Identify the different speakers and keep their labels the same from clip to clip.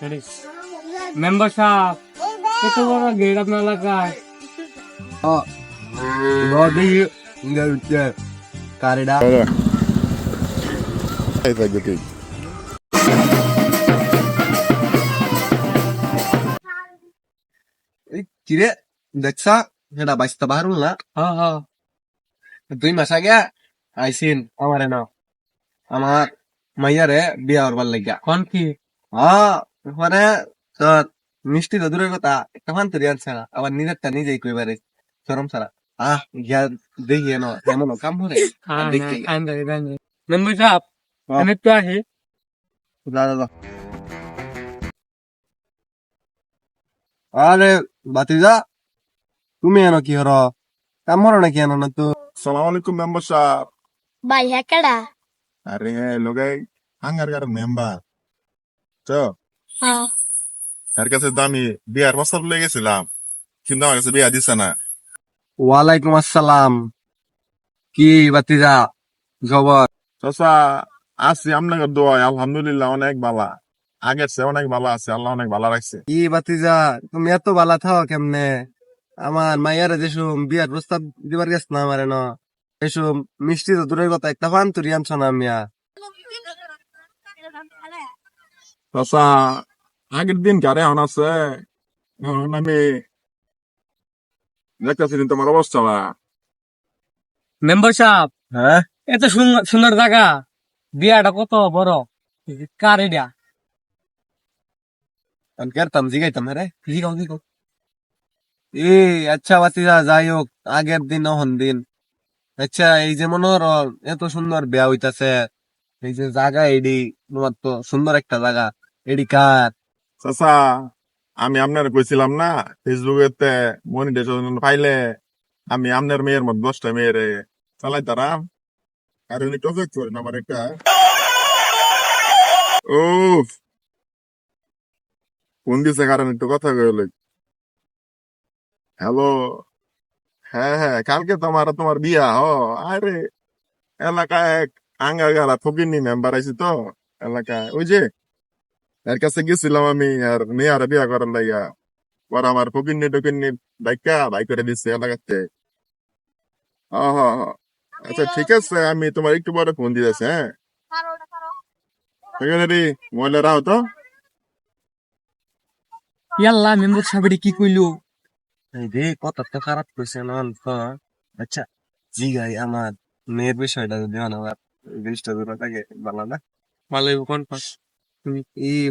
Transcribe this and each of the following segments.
Speaker 1: Member সাহেব কত বড় গেট আপনার এলাকায়?
Speaker 2: কারেডা কিরে দেখছা সেটা বাইশটা বাহারুল না
Speaker 1: হ্যাঁ হ্যাঁ
Speaker 2: 2 মাস আগে আইসিন আমারে না আমার মাইয়ারে বিয়া হবার লাগিয়া
Speaker 1: কোন কি?
Speaker 2: মানে তোর মিষ্টি তো দূরের কথা একটা ফান্তরি আনছে না আবার নিজেরটা নিজেই কইবারে শরম ছাড়া গিয়া দেখি এনো এমন কাম করে দেখতে
Speaker 1: মেম্বার সাহেব
Speaker 2: হ্যাঁ।
Speaker 1: আমি একটু আসি।
Speaker 2: দাদা আরে বাতিজা তুমি এনো কি হর কাম হরো নাকি এনো না তো
Speaker 3: সালাম আলাইকুম মেম্বার সাহেব
Speaker 4: ভাই হ্যাঁ
Speaker 3: আরে লোকে হাঙ্গার গার মেম্বার তো
Speaker 4: হ্যাঁ
Speaker 3: এর কাছে তো আমি বিয়ার প্রস্তাব লেগে গেছিলাম কিন্তু আমার কাছে বিয়া দিচ্ছে না
Speaker 2: ওয়ালাইকুম আসসালাম কি বাতিজা খবর
Speaker 3: চাচা আছি আপনাকে দোয়ায় আলহামদুলিল্লাহ অনেক ভালা আগের চেয়ে অনেক ভালো আছে আল্লাহ অনেক ভালো রাখছে
Speaker 2: কি বাতিজা তুমি এত বালা থাও কেমনে আমার মাইয়ারে যেসব বিয়ার প্রস্তাব দিবার গেছ না আমারে ন এসব মিষ্টি তো দূরের কথা একটা ফান্তরি আনছো না মিয়া
Speaker 3: চাচা আগের দিন কারে এখন আছে এখন আমি দেখতেছি তোমার অবস্থা বা
Speaker 1: মেম্বার সাহেব
Speaker 2: হ্যাঁ
Speaker 1: এত সুন্দর সুন্দর জায়গা, বিয়াটা কত বড়, কার এটা?
Speaker 2: আমি কেরতাম জিগাইতাম রে
Speaker 1: জিগাও জিগাও।
Speaker 2: আচ্ছা বাতিজা যাই হোক আগের দিন অহন দিন আচ্ছা এই যে মনে হলো এত সুন্দর বিয়া হইতাছে এই যে জায়গা এডি তোমার তো সুন্দর একটা জায়গা এডি কার
Speaker 3: চাচা আমি আপনার কইছিলাম না ফেসবুকে মনিটাইজেশন পাইলে আমি আপনার মেয়ের মধ্যে 10টা মেয়েরে চালাই তারাম আর উনি প্রজেক্ট করেন আমার একটা ও কোন দিছে কারণ একটু কথা কইলে হ্যালো হ্যাঁ হ্যাঁ কালকে তোমার বিয়া আরে এলাকায় এক আঙ্গার গালা ফকিনি মেম্বার আইছি তো এলাকায় ওই যে এর কাছে গেছিলাম আমি আর মেয়ার বিয়া করার লাইগা পর আমার ফকিন্নি টকিন্নি বাইকা বাই করে দিচ্ছে এলাকাতে আচ্ছা ঠিক আছে আমি তোমার একটু পরে ফোন দিতেছি হ্যাঁ সেক্রেটারি মহিলা রাও তো
Speaker 1: ইয়াল্লা মেম্বার সাহেব এটা কি কইলো?
Speaker 2: এই রে কথা তো খারাপ কইছে না আচ্ছা জিগাই আমার মেয়ের বিষয়টা যদি আমার জিনিসটা দূরে থাকে ভালো না
Speaker 1: ভালো কোন পাস তুমি?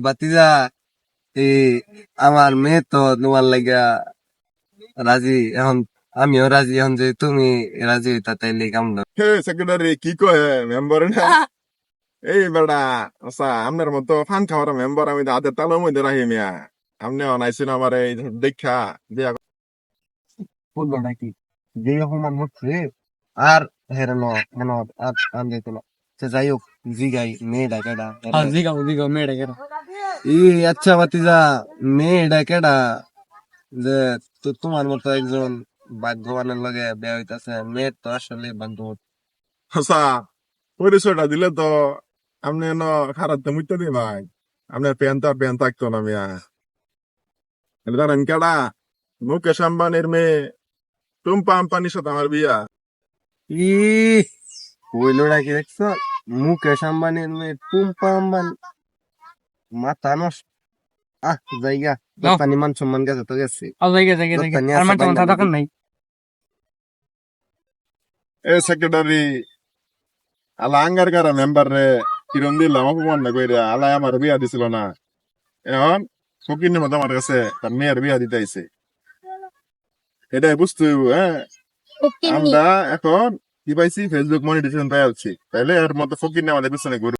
Speaker 2: বাতিজা এই আমার মেয়ে তো তোমার লাগা রাজি এখন আমিও রাজি এখন যে তুমি রাজি হইতা তাইলে কাম না
Speaker 3: হে সেক্রেটারি কি কয় মেম্বার না এই বেড়া আচ্ছা আপনার মতো ফান খাওয়ার মেম্বার আমি তো হাতের তালের মধ্যে রাখি মিয়া আপনি অনাইছেন আমার এই দেখা বিয়া
Speaker 2: বলবো নাকি যে অপমান হচ্ছে আর হেরে ন মনে আর আন যেত না সে যাই হোক জিগাই মেয়েটা কেডা
Speaker 1: হ্যাঁ জিগাও জিগাও মেয়েটা কেন?
Speaker 2: আচ্ছা বাতিজা মেয়েটা কেডা যে তোমার মতো একজন ভাগ্যবানের লগে বিয়া হইতাছে মেয়ের তো আসলে ভাগ্য
Speaker 3: আচ্ছা পরিচয়টা দিলে তো আপনি খারাপ তো মুইতে দি ভাই আপনার প্যান থাকতো না মিয়া জানেন কেডা মুকেশ আম্বানির মেয়ে টুম্পা আম্বানির সাথে আমার বিয়া
Speaker 2: ই কইলো নাকি দেখছো মুকেশ আম্বানির মেয়ে টুম্পা আম্বানি মাথা নষ্ট জায়গা
Speaker 1: নাও।
Speaker 2: পানি মান সম্মান গেছে তো গেছে
Speaker 1: জায়গা জায়গা জায়গা
Speaker 2: দোকানে
Speaker 1: আর
Speaker 2: আছে
Speaker 1: মাথা
Speaker 2: বাইন্দা
Speaker 1: দরকার নাই।
Speaker 3: এ সেক্রেটারি আলা আঙ্গার কারা মেম্বার রে কিরম দিলাম অপমান না কইরা আলা আমার বিয়া দিছিল না এখন ফকিনের মতো আমার কাছে তার মেয়ের বিয়া দিতে আইছে এটাই বুঝতে হইব হ্যাঁ আমরা এখন কি পাইছি ফেসবুক মনিটাইজেশন পাই আছি তাইলে এর মতো ফকির আমাদের পিছনে ঘুরবে